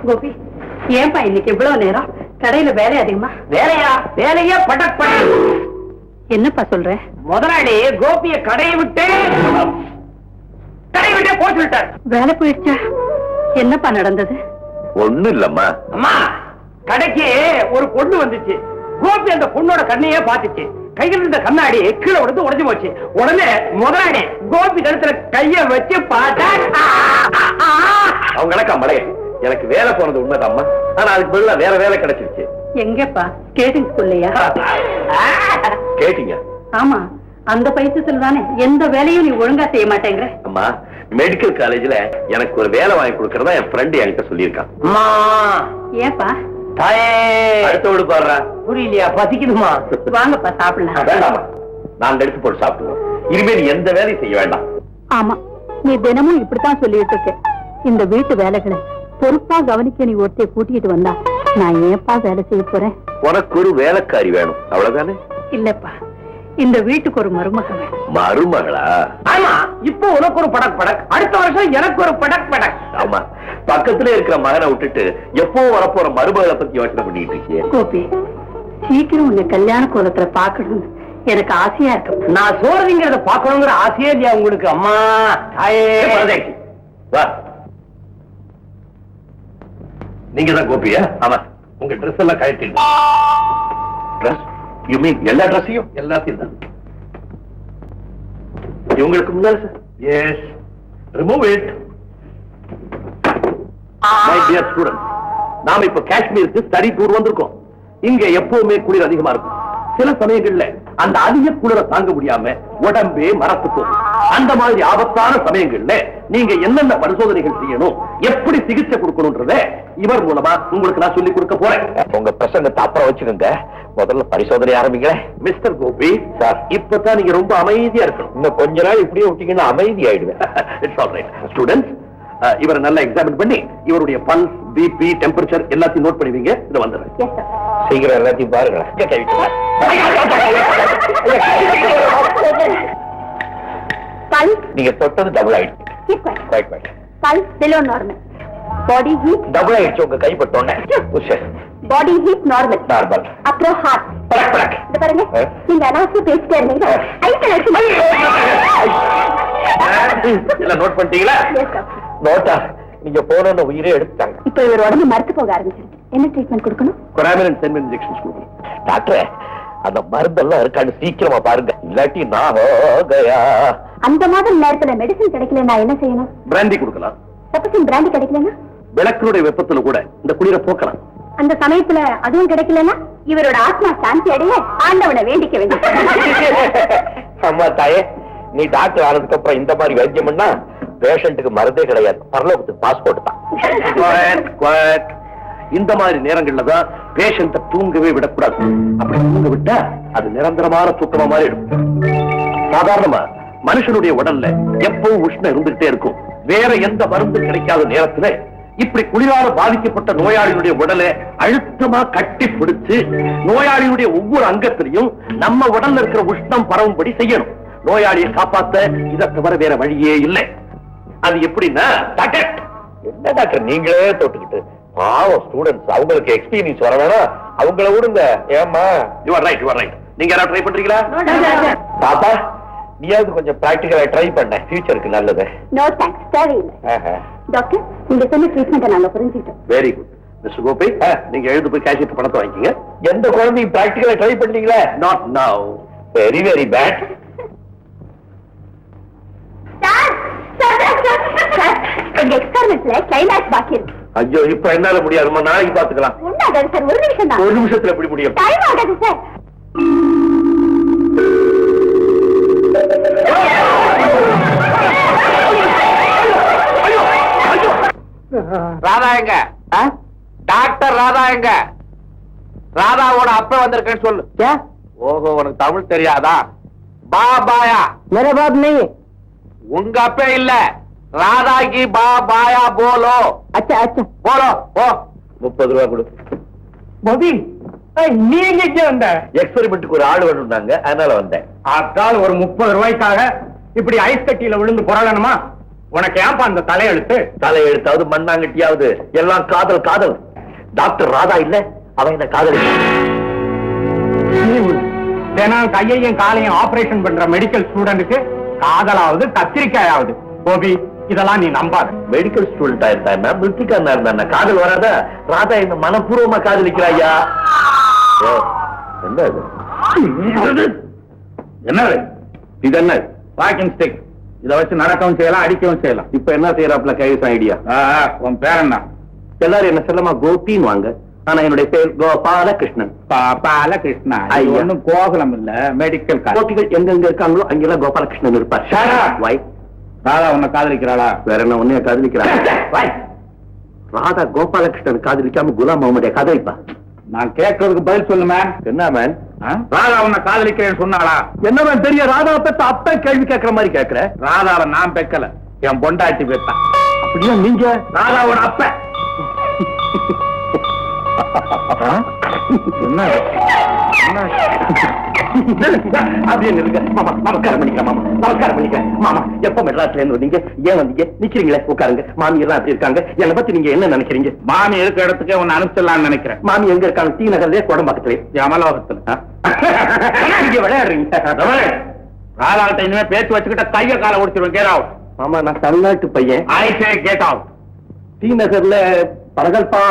கோபி, ஏன்பா இன்னைக்கு இவ்வளவு நேரம் கடையில வேலை அதிகமா? வேலையா? வேலையே படக் பட. என்னப்பா சொல்ற? முதலாளி கோபிய கடையை விட்டே போட்டு விட்டார். வேலை போயிடுச்சா? என்னப்பா நடந்தது? ஒண்ணு இல்லம்மா. அம்மா, கடைக்கு ஒரு பொண்ணு வந்துச்சு. கோபி அந்த பொண்ணோட கண்ணையே பாத்துச்சு. கையில் இருந்த கண்ணாடி கீழே விழுந்து உடைஞ்சு போச்சு. உடனே முதலாளி கோபி கழுத்துல கைய வச்சு பார்த்தா அவங்க கணக்கா மலை. எனக்கு வேலை போனது உண்மைதாம்மா. ஆனா அதுக்கு பதிலா வேற வேலை கிடைச்சிருச்சு. எங்கப்பா? ஸ்கேட்டிங் ஸ்கூல்லையா? கேட்டீங்க? ஆமா, அந்த பைசத்துல தானே எந்த வேலையும் நீ ஒழுங்கா செய்ய மாட்டேங்கிற. அம்மா, மெடிக்கல் காலேஜ்ல எனக்கு ஒரு வேலை வாங்கி கொடுக்கறதா என் ஃப்ரெண்ட் என்கிட்ட சொல்லியிருக்கான். ஏப்பா? அடுத்தோடு பாடுறா. புரியலையா? பசிக்குதுமா? வாங்கப்பா சாப்பிடலாம். வேண்டாமா, நான் எடுத்து போட்டு சாப்பிடுவோம். இனிமேல் எந்த வேலையும் செய்ய வேண்டாம். ஆமா, நீ தினமும் இப்படித்தான் சொல்லிட்டு இருக்க. இந்த வீட்டு வேலைகளை பொறுப்பா கவனிக்க நீ ஒருத்தைய கூட்டிட்டு வந்தா நான் ஏப்பா வேலை செய்ய போறேன்? உனக்கு ஒரு வேலைக்காரி வேணும், அவ்வளவுதானே? இல்லப்பா, இந்த வீட்டுக்கு ஒரு மருமக வேணும். மருமகளா? ஆமா, இப்போ உனக்கு ஒரு படக் படக், அடுத்த வருஷம் எனக்கு ஒரு படக் படக். ஆமா, பக்கத்துல இருக்கிற மகனை விட்டுட்டு எப்போ வரப்போற மருமகளை பத்தி யோசனை பண்ணிட்டு இருக்கிய? கோபி, சீக்கிரம் உன்னை கல்யாண கோலத்துல பாக்கணும்னு எனக்கு ஆசையா இருக்கு. நான் சோறுங்கிறத பாக்கணுங்கிற ஆசையே இல்லையா உங்களுக்கு? அம்மா தாயே. வா, நீங்க தான் கோபியா? ஆமா. உங்க ட்ரெஸ் எல்லாம் கழட்டிட்டு. ட்ரெஸ்? யூ மீன் எல்லா ட்ரெஸ்ஸையும்? எல்லாத்தையும் தான். இவங்களுக்கு முன்னால sir. Yes, remove it. My dear student, நாம இப்ப காஷ்மீருக்கு ஸ்டடி டூர் வந்திருக்கோம். இங்க எப்பவுமே குளிர் அதிகமா இருக்கும். சில சமயங்கள்ல அந்த அதிக குளிரை தாங்க முடியாம உடம்பே மரத்து போகும். அந்த மாதிரி ஆபத்தான சமயங்கள்ல நீங்க என்னென்ன பரிசோதனைகள் செய்யணும், எப்படி சிகிச்சை கொடுக்கணும்ன்றத இவர் மூலமா உங்களுக்கு நான் சொல்லி கொடுக்க போறேன். உங்க பிரசங்கத்தை அப்புறம் வச்சுக்கோங்க, முதல்ல பரிசோதனை ஆரம்பிங்க. மிஸ்டர் கோபி சார், இப்பதான் நீங்க ரொம்ப அமைதியா இருக்கணும். இன்னும் கொஞ்ச நாள் இப்படியே விட்டீங்கன்னா அமைதி ஆயிடுவேன். It's all right. ஸ்டூடெண்ட்ஸ், இவரை நல்லா எக்ஸாமின் பண்ணி இவருடைய பல்ஸ், பிபி, டெம்பரேச்சர் எல்லாத்தையும் நோட் பண்ணுவீங்க. இதை வந்துடுறேன். சீக்கிரம் எல்லாத்தையும் பாருங்களேன். நீங்க தொட்டது டபுள் ஆயிடுச்சு. பாடி ஹீட் டபுள் ஆயிடுச்சு உங்க கைப்பட்டோன்னே. Body heat normal. நார்மல். அப்புறம் ஹார்ட். இது பாருங்க, நீங்க அனாவசிய பேசிட்டே இருந்தீங்க. எல்லாம் நோட் பண்ணிட்டீங்களா? நோட்டா? நீங்க போன உயிரே எடுத்துட்டாங்க. இப்ப இவர் உடம்பு மறுத்து போக ஆரம்பிச்சிருக்கு. என்ன ட்ரீட்மெண்ட் கொடுக்கணும்? கொராமின் சென்மென் இன்ஜெக்ஷன்ஸ் கொடுக்கணும். டாக்டர், அந்த மருந்தெல்லாம் இருக்கான்னு சீக்கிரமா பாருங்க, இல்லாட்டி நான் கயா. அந்த மாதிரி நேரத்துல மெடிசன் கிடைக்கல, நான் என்ன செய்யணும்? பிராண்டி கொடுக்கலாம். சப்போஸ் பிராண்டி கிடைக்கலன்னா? விளக்குடைய வெப்பத்துல கூட இந்த குளிரை போக்கலாம். அந்த சமயத்துல அதுவும் கிடைக்கலன்னா இவரோட ஆத்மா சாந்தி அடைய ஆண்டவனை வேண்டிக்க வேண்டும். அம்மா தாயே, நீ டாக்டர் ஆனதுக்கு அப்புறம் இந்த மாதிரி வைத்தியம் பண்ணா பேஷண்ட்டுக்கு மருந்தே கிடையாது, பரலோகத்துக்கு பாஸ்போர்ட் தான். இந்த மாதிரி நேரங்கள்ல தான் பேஷண்ட தூங்கவே விடக்கூடாது. அப்படி தூங்க விட்டா அது நிரந்தரமான தூக்கமா மாறிடும். சாதாரணமா மனுஷனுடைய உடல்ல எப்பவும் உஷ்ணம் இருந்துகிட்டே இருக்கும். வேற எந்த மருந்து கிடைக்காத நேரத்துல இப்படி குளிரால பாதிக்கப்பட்ட நோயாளியுடைய உடலை அழுத்தமா கட்டி பிடிச்சு நோயாளியுடைய ஒவ்வொரு அங்கத்திலையும் நம்ம உடல்ல இருக்கிற உஷ்ணம் பரவும்படி செய்யணும். நோயாளியை காப்பாத்த இதை தவிர வேற வழியே இல்லை. அது எப்படின்னா, என்ன டாக்டர் நீங்களே தொட்டுக்கிட்டு பாவம் ஸ்டூடெண்ட்ஸ், அவங்களுக்கு எக்ஸ்பீரியன்ஸ் வர வேணாம், அவங்கள விடுங்க. ஏமா? You are right, you are right. நீங்க யாராவது ட்ரை பண்றீங்களா? பாப்பா, நீயாவது கொஞ்சம் பிராக்டிகலா ட்ரை பண்ண, ஃபியூச்சருக்கு நல்லது. நோ தேங்க்ஸ், தேவையில்லை. டாக்டர், நீங்க சொன்ன ட்ரீட்மெண்ட் நாங்க புரிஞ்சுக்கிட்டோம். Very good. மிஸ்டர் கோபி, நீங்க எழுந்து போய் கேஷியர் பணத்தை வாங்கிக்கங்க. எந்த குழந்தையும் பிராக்டிகலா ட்ரை பண்ணீங்களா? Not now. Very very bad. எங்க எக்ஸ்பெரிமெண்ட்ல கிளைமேக்ஸ் பாக்கி இருக்கு. ஐயோ, இப்ப என்னால முடியாதுமா, நாளைக்கு பாத்துக்கலாம். ஒண்ணாகாது சார், ஒரு நிமிஷம் தான். ஒரு நிமிஷத்துல எப்படி முடியும்? டைம் ஆகாது சார். ராதா எங்க? டாக்டர் ராதா எங்க? ராதாவோட அப்ப வந்திருக்கேன்னு சொல்லு. ஓஹோ, உனக்கு தமிழ் தெரியாதா? பாபாயா? मेरा बाप नहीं है. உங்க அப்பே இல்ல, ராதா கி பாபாயா போலோ. अच्छा अच्छा போலோ போ. 30 ரூபாய் கொடு. பவி, நீங்க எங்க வந்த? எக்ஸ்பெரிமெண்ட்டுக்கு ஒரு ஆள் வேணும்னாங்க, அதனால வந்தேன். அதால் ஒரு 30 ரூபாய்க்காக இப்படி ஐஸ் கட்டியில விழுந்து புரளணுமா? உனக்கு ஏன்பா அந்த தலையெழுத்து? தலையெழுத்தாவது மண்ணாங்கட்டியாவது எல்லாம் காதல் காதல். டாக்டர் ராதா இல்ல, அவன் என்ன காதல். தினம் கையையும் காலையும் ஆபரேஷன் பண்ற மெடிக்கல் ஸ்டூடெண்ட்டுக்கு காதலாவது கத்திரிக்காயாவது. கோபி, இதெல்லாம் நீ நம்பாத. மெடிக்கல் ஸ்டூடெண்டா இருந்தா மிருத்திகாரனா இருந்தா காதல் வராத. ராதா என்ன மனப்பூர்வமா காதலிக்கிறாயா? என்ன என்ன இது? என்ன வாக்கிங் ஸ்டிக்? இத வச்சு நடக்கவும் செய்யலாம், அடிக்கவும் செய்யலாம். இப்ப என்ன செய்யறாப்ல கைஸ் ஐடியா? உன் பேர் என்ன? எல்லாரும் என்ன செல்லமா கோபின்னு வாங்க. ஆனா என்னுடைய பேர் கோபாலகிருஷ்ணன். பாலகிருஷ்ணா. ஒன்னும் கோகுலம் இல்ல, மெடிக்கல் கோபிகள் எங்கெங்க இருக்காங்களோ அங்கெல்லாம் கோபாலகிருஷ்ணன் இருப்பார். வை ராதா உன்னை காதலிக்கிறாளா? வேற என்ன உன்னைய காதலிக்கிறாள்? ராதா கோபாலகிருஷ்ணன் காதலிக்காம குலாம் முகமதிய காதலிப்பா? நான் கேட்கறதுக்கு பதில் சொல்லு மேன். என்ன மேன்? ராதா உன்னை காதலிக்கிறேன்னு சொன்னாளா? என்ன மேன் பெரிய ராதா பெத்த அப்ப கேள்வி கேட்கற மாதிரி கேட்கிற? ராதாவை நான் பெக்கல, என் பொண்டாட்டி பெத்தான். அப்படியா? நீங்க ராதாவோட அப்ப. என்ன அப்படியே நில்லுங்க மாமா. நமஸ்காரம் பண்ணிக்கிறேன் மாமா, நமஸ்காரம் பண்ணிக்கிறேன் மாமா. எப்ப மெட்ராஸ்ல இருந்து வந்தீங்க? ஏன் வந்தீங்க? நிக்கிறீங்களே, உட்காருங்க. மாமி எல்லாம் அப்படி இருக்காங்க. என்னை பத்தி நீங்க என்ன நினைக்கிறீங்க? மாமி இருக்க இடத்துக்கு உன்னை அனுப்பிச்சிடலாம்னு நினைக்கிறேன். மாமி எங்க இருக்காங்க? டி நகர்லயே கோடம்பாக்கத்திலே, அமலோகத்துல. இங்க விளையாடுறீங்க. ராதா கிட்ட இனிமே பேச்சு வச்சுக்கிட்ட கைய காலை ஒடிச்சிருவேன். Gate out. மாமா நான் தமிழ்நாட்டு பையன். ஐ சே கேட் அவுட். டி நகர்ல பரகல்பா.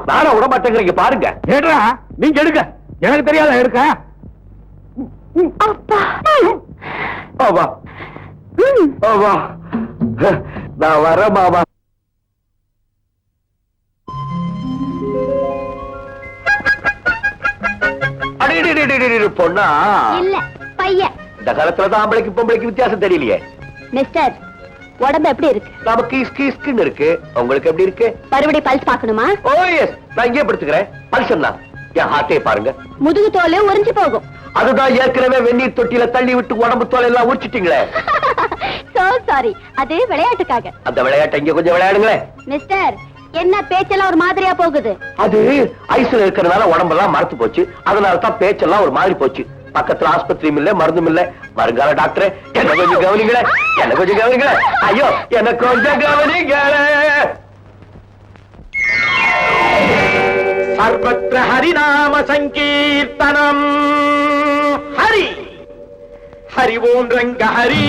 நானும் விட மாட்டேங்கிறீங்க பாருங்க. எடுறா, நீங்க எடுக்க. எனக்கு தெரியாத எடுக்க. ஆமா ஆமா, நான் வர மாமா. பொண்ணா இல்ல பையன். இந்த காலத்துலதான் ஆம்பளைக்கு பொம்பளைக்கு வித்தியாசம் தெரியலையே. மிஸ்டர், உடம்பு எப்படி இருக்கு? நமக்கு இஸ்கின்னு இருக்கு. உங்களுக்கு எப்படி இருக்கு? மறுபடி பல்ஸ் பாக்கணுமா? ஓ எஸ், நான் இங்கே படுத்துக்கிறேன். பல்சன் தான். என் ஹார்ட்டே பாருங்க. முதுகு தோலே உறிஞ்சு போகும். அதுதான் ஏற்கனவே வெந்நீர் தொட்டியில தள்ளி விட்டு உடம்பு தோல் எல்லாம் உரிச்சிட்டீங்களே. சோ சாரி, அது விளையாட்டுக்காக. அந்த விளையாட்டை இங்க கொஞ்சம் விளையாடுங்களேன். மிஸ்டர், என்ன பேச்செல்லாம் ஒரு மாதிரியா போகுது? அது ஐஸ்ல இருக்கிறதுனால உடம்பெல்லாம் மரத்து போச்சு. அதனால தான் பேச்செல்லாம் ஒரு மாதிரி போச்சு. பக்கத்துல ஆஸ்பத்திரியும் இல்ல, மருந்தும் இல்ல. வருங்கால டாக்டரே, என்ன கொஞ்சம் கவனிங்களே, என்ன கொஞ்சம் கவனிங்களே. ஐயோ, என்ன கொஞ்சம் கவனிங்களே. சர்வத்ர ஹரிநாம சங்கீர்த்தனம். ஹரி ஹரி ஓம் ரங்க ஹரி.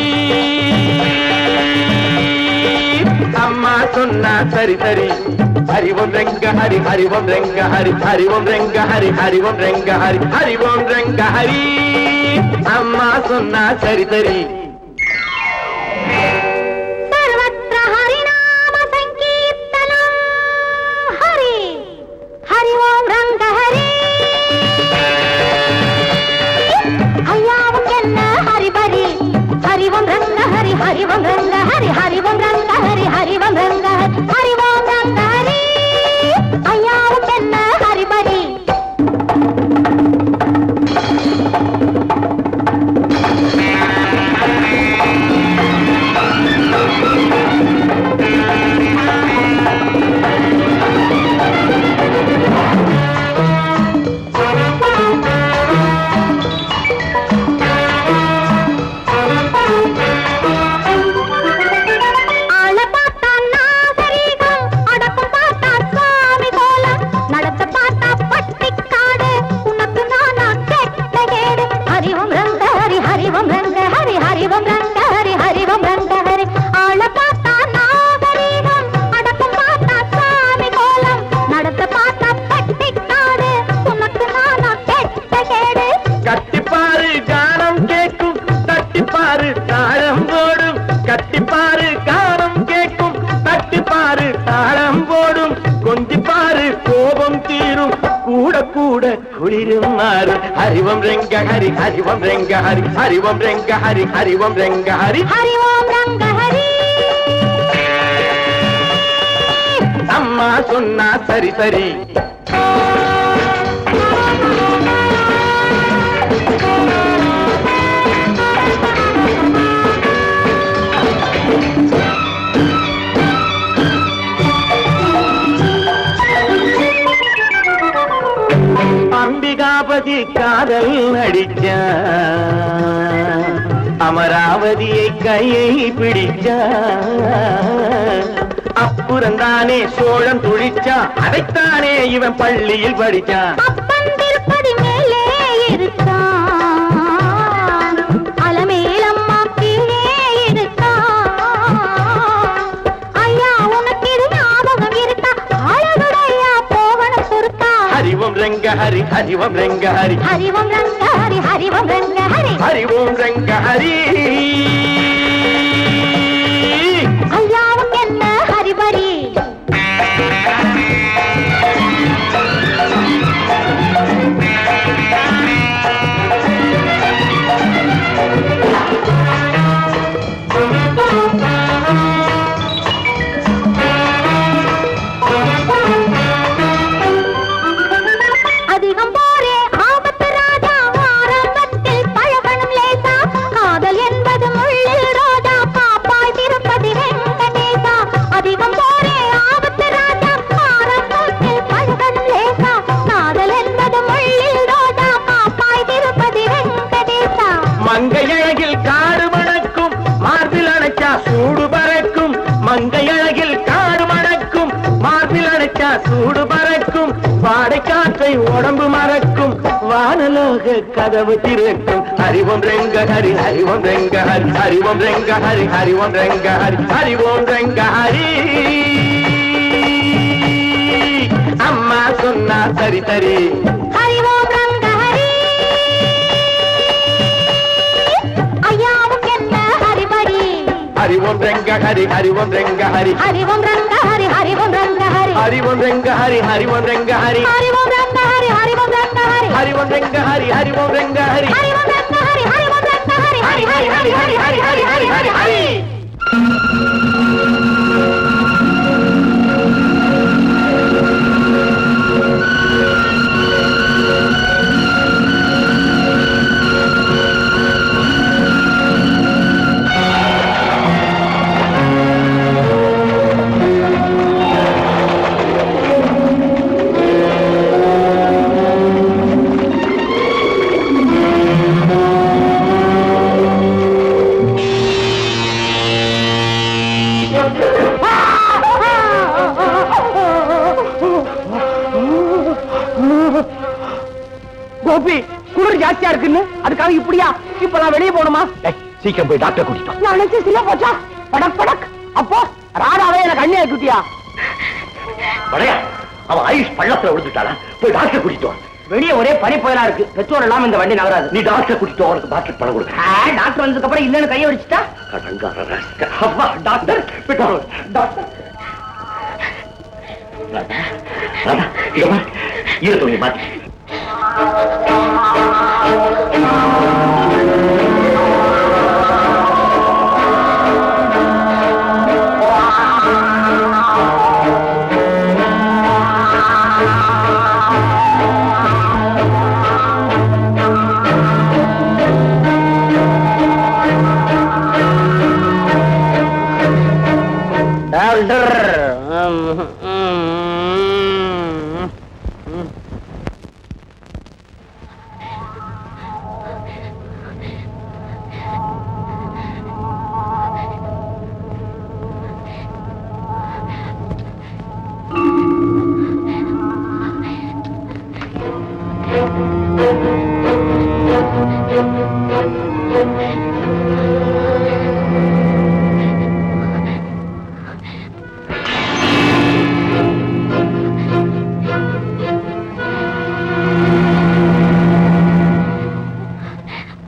அம்மா சொன்னா சரி சரி. ஹரி ஓம் ரங்க ஹரி, ஹரி ஓம் ரங்க ஹரி, ஹரி ஓம் ரங்க ஹரி, ஹரி ஓம் ரங்க ஹரி, ஹரி ஓம் ரங்க ஹரி. அம்மா சொன்னா சரி சரி. சர்வத்ர ஹரிநாம சங்கீர்த்தனம். ஹரி ஹரி ஓம் ரங்க ஹரி. ஐயாவும் என்ன ஹரிபரி. ஹரி ஓம் ரங்க ஹரி, ஹரி ஓம் ரங்க ஹரி, ஹரி ஓம் ரங்க ஹரி, ஹரி ஓம் ரங்க ஹரி, ஹரி ஓம் ரங்க ஹரி. ஐயாவும் என்ன ஹரிபரி. கட்டிப்பாரு கானம் கேட்கும், தட்டிப்பாரு தாளம் போடும். கட்டிப்பாரு கானம் கேட்கும், தட்டிப்பாரு தாளம் போடும். கொஞ்சிப்பாரு கோபம் தீரும், கூட கூட குளிரும் மாறும். ஹரிவம் ரெங்க ஹரி, ஹரிவம் ரெங்க ஹரி, ஹரிவம் ரெங்க ஹரி, ஹரிவம் ரெங்க ஹரி, ஹரி ஓம் ரங்க ஹரி. அம்மா சொன்னா சரி சரி. அமராவதி காதல் நடிச்சா அமராவதியை கையை பிடிச்சா அப்புறந்தானே சோழன் துடிச்சா அதைத்தானே இவன் பள்ளியில் படிச்சான் அப்பன் திருப்பதி மேலே இருக்கான் அலமேலம்மா கீழே இருக்கான் ஐயா உனக்கு இது ஞாபகம் இருக்கா அழகுடையா போவனம் பொறுத்தா ஹரிவம் ரங்க ஹரி ஹரிவம் ரங்க ஹரி ஹரிவம் ரங்க ஹரி ஹரிவம் ரங்க ஹரி ஹரிவோம் ரங்க ஹரி ஐயாவுக்கு என்ன ஹரிபரி அதிகம் போரே ஆபத்து ராஜா ஆரம்பத்தில் பழகணும் லேசா காதல் என்பது முள்ளில் ரோஜா பாப்பாய் திருப்பதி வெங்கடேசா அதிகம் போரே ஆபத்து ராஜா ஆரம்பத்தில் பழகணும் லேசா காதல் என்பது முள்ளில் ரோஜா பாப்பாய் திருப்பதி வெங்கடேசா மங்கையழகில் காடு மணக்கும் மார்பில் அணைச்சா சூடு பறக்கும் மங்கையழகில் காடு மணக்கும் மார்பில் அணைச்சா சூடு பறக்கும் பாடை காற்றை உடம்பு மறக்கும் வானலோக கதவு திறக்கும் ஹரிவம் ரெங்க ஹரி ஹரிவம் ரெங்க ஹரி ஹரிவம் ரெங்க ஹரி ஹரிவம் ரெங்க ஹரி ஹரிவோம் ரெங்க ஹரி அம்மா சொன்னா சரி சரி ஹரிவோம் ரங்க ஹரி ஐயாவுக்கு என்ன ஹரிபரி ஹரிவோம் ரெங்க ஹரி ஹரிவோம் ரெங்க ஹரி ஹரிவோம் ரங்க ஹரி ஹரிவோம் ரங்க ஹரி ஹரிவோம் ரெங்க ஹரி ஹரிவோம் ரெங்க ஹரி ஹரிவோம் ரங்க ஹரி ஹரிவோம் ரங்க ஹரி ஹரிவோம் ரெங்க ஹரி ஹரிவோம் ரெங்க ஹரி ஹரிவோம் ரங்க ஹரி ஹரிவோம் ரங்க ஹரி ஹரி ஹரி ஹரி ஹரி ஹரி ஹரி ஹரி ஹரி ஹரி கோபி குளிர் ஜாஸ்தியா இருக்குன்னு அதுக்காக இப்படியா இப்ப நான் வெளியே போகணுமா சீக்கிரம் போய் டாக்டர் கூட்டிட்டோம் நான் நினைச்சு சில போச்சா படக் படக் அப்போ ராதாவே எனக்கு அண்ணி ஆக்கிட்டியா படையா அவன் ஆயுஷ் பள்ளத்துல விழுந்துட்டாளா போய் டாக்டர் கூட்டிட்டோம் வெளியே ஒரே பனி புயலா இருக்கு பெட்ரோல் இல்லாம இந்த வண்டி நகராது நீ டாக்டர் கூட்டிட்டு அவனுக்கு பாக்கெட் பணம் கொடுக்க டாக்டர் வந்ததுக்கு அப்புறம் இல்லன்னு கையை வச்சுட்டா கடங்கார ராஸ்கல். அப்பா, doctor petrol doctor Radha Radha இங்க வா ஈர துணி மாத்தி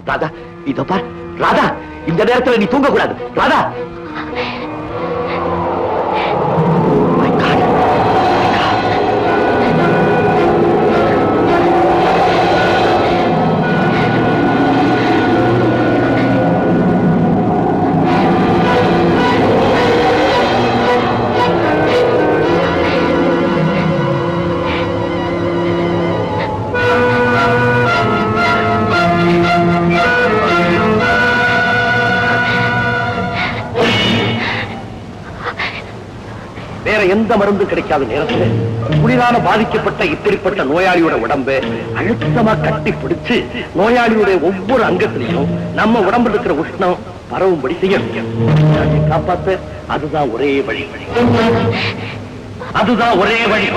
ராதா இதோ பார் ராதா இந்த நேரத்துல நீ தூங்க கூடாது ராதா My God. எந்த மருந்து கிடைக்காத நேரத்தில் குளிரான பாதிக்கப்பட்ட இப்படிப்பட்ட நோயாளியோட உடம்பை அழுத்தமா கட்டி பிடிச்சு நோயாளியுடைய ஒவ்வொரு அங்கத்திலையும் நம்ம உடம்புல இருக்கிற உஷ்ணம் பரவும்படி செய்யணும். காப்பாத்த அதுதான் ஒரே வழி. அதுதான் ஒரே வழி.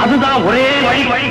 அதுதான் ஒரே வழி.